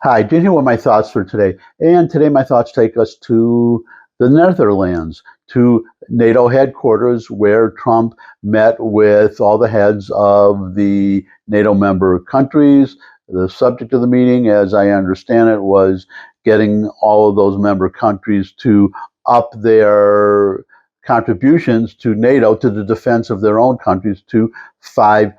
Hi, did you hear what my thoughts for today? And today my thoughts take us to the Netherlands, to NATO headquarters, where Trump met with all the heads of the NATO member countries. The subject of the meeting, as I understand it, was getting all of those member countries to up their contributions to NATO, to the defense of their own countries, to 5%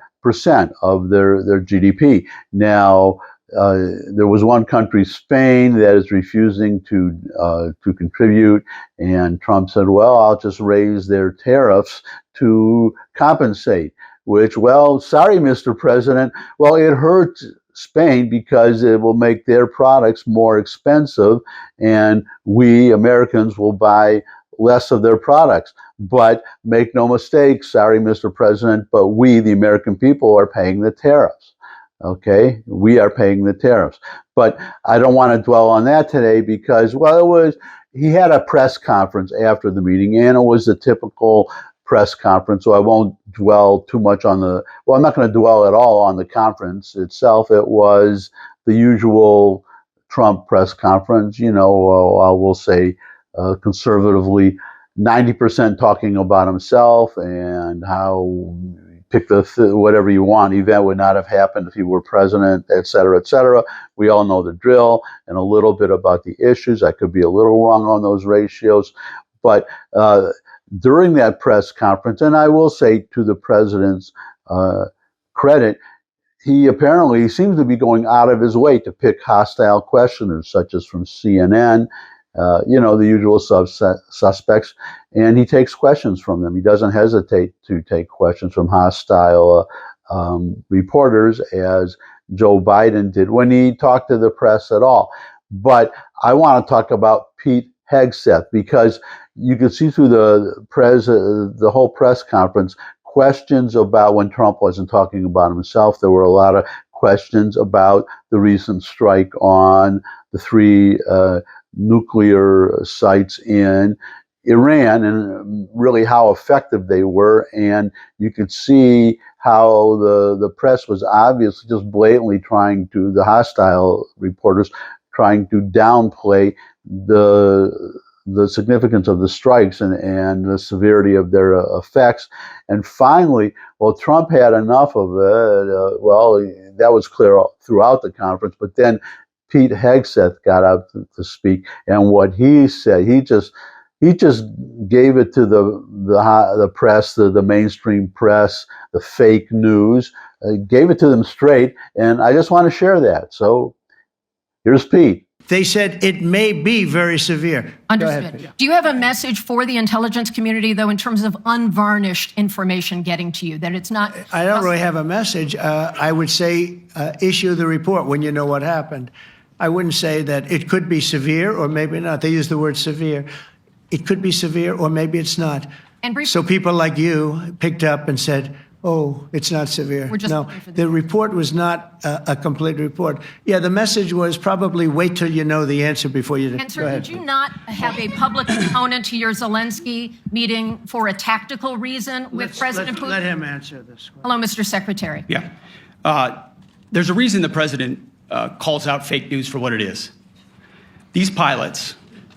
of their GDP. Now, there was one country, Spain, that is refusing to contribute, and Trump said, "Well, I'll just raise their tariffs to compensate." Which, well, sorry, Mr. President. Well, it hurts Spain because it will make their products more expensive, and we Americans will buy less of their products. But make no mistake, sorry, Mr. President, but we, the American people, are paying the tariffs. Okay, we are paying the tariffs. But I don't want to dwell on that today because, well, he had a press conference after the meeting, and it was a typical press conference, so I won't dwell too much on I'm not going to dwell at all on the conference itself. It was the usual Trump press conference, I will say conservatively, 90% talking about himself and how pick whatever you want. Event would not have happened if he were president, et cetera, et cetera. We all know the drill, and a little bit about the issues. I could be a little wrong on those ratios, but during that press conference, and I will say to the president's credit, he apparently seems to be going out of his way to pick hostile questioners, such as from CNN, the usual suspects, and he takes questions from them. He doesn't hesitate to take questions from hostile reporters, as Joe Biden did when he talked to the press at all. But I want to talk about Pete Hegseth, because you could see through the whole press conference questions about, when Trump wasn't talking about himself, there were a lot of questions about the recent strike on the three nuclear sites in Iran and really how effective they were. And you could see how the press was obviously just blatantly the hostile reporters trying to downplay the significance of the strikes and the severity of their effects. And finally, well, Trump had enough of it. That was clear throughout the conference, but then Pete Hegseth got up to speak, and what he said, he just gave it to the press, the mainstream press, the fake news, gave it to them straight, and I just want to share that. So here's Pete. They said it may be very severe. Understood. Do you have a message for the intelligence community, though, in terms of unvarnished information getting to you, that it's not? I don't really have a message. I would say issue the report when you know what happened. I wouldn't say that it could be severe or maybe not. They use the word severe. It could be severe or maybe it's not. So people like you picked up and said, oh, it's not severe. No, the report was not a complete report. Yeah, the message was probably wait till you know the answer before you. And sir, did you not have a public component to your Zelensky meeting for a tactical reason with President Putin? Let him answer this question. Hello, Mr. Secretary. Yeah. There's a reason the president calls out fake news for what it is. These pilots,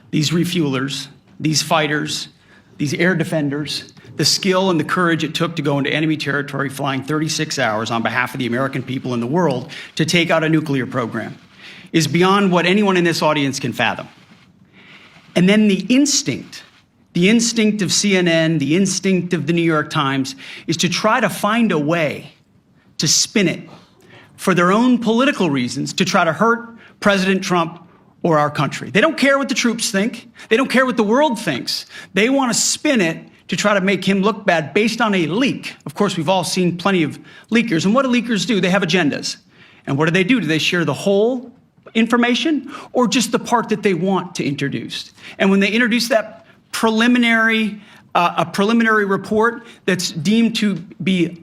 these refuelers, these fighters, these air defenders, the skill and the courage it took to go into enemy territory flying 36 hours on behalf of the American people and the world to take out a nuclear program is beyond what anyone in this audience can fathom. And then the instinct of CNN, the instinct of the New York Times is to try to find a way to spin it for their own political reasons, to try to hurt President Trump or our country. They don't care what the troops think. They don't care what the world thinks. They want to spin it to try to make him look bad based on a leak. Of course, we've all seen plenty of leakers. And what do leakers do? They have agendas. And what do? Do they share the whole information or just the part that they want to introduce? And when they introduce that preliminary report that's deemed to be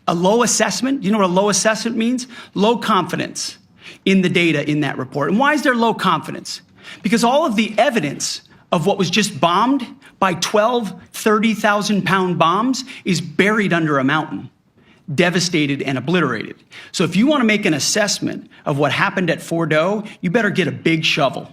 a low assessment, you know what a low assessment means? Low confidence in the data in that report. And why is there low confidence? Because all of the evidence of what was just bombed by 12 30,000-pound bombs is buried under a mountain. devastated and obliterated. So if you want to make an assessment of what happened at Fordo, you better get a big shovel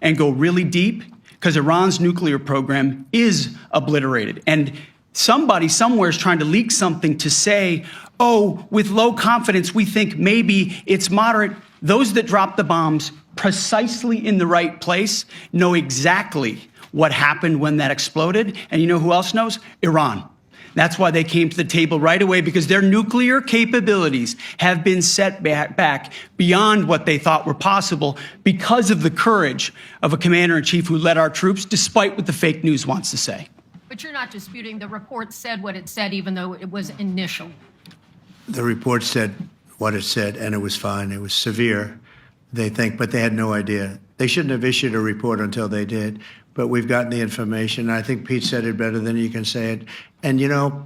and go really deep, because Iran's nuclear program is obliterated. And somebody somewhere is trying to leak something to say, oh, with low confidence, we think maybe it's moderate. Those that dropped the bombs precisely in the right place know exactly what happened when that exploded. And you know who else knows? Iran. That's why they came to the table right away, because their nuclear capabilities have been set back beyond what they thought were possible because of the courage of a commander-in-chief who led our troops, despite what the fake news wants to say. But you're not disputing the report said what it said, even though it was initial. The report said what it said, and it was fine. It was severe, they think, but they had no idea. They shouldn't have issued a report until they did. But we've gotten the information. I think Pete said it better than you can say it. And, you know,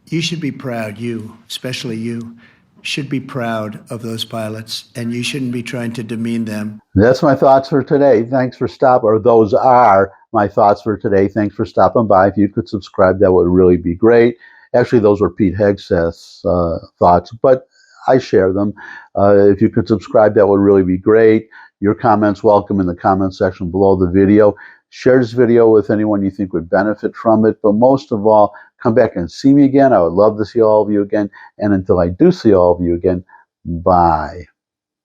you should be proud, you, especially you, should be proud of those pilots, and you shouldn't be trying to demean them. That's my thoughts for today. Thanks for stopping, or those are my thoughts for today. Thanks for stopping by. If you could subscribe, that would really be great. Actually, those were Pete HEGSETH's thoughts, but I share them. If you could subscribe, that would really be great. Your comments welcome in the comment section below the video. Share this video with anyone you think would benefit from it. But most of all, come back and see me again. I would love to see all of you again. And until I do see all of you again, bye.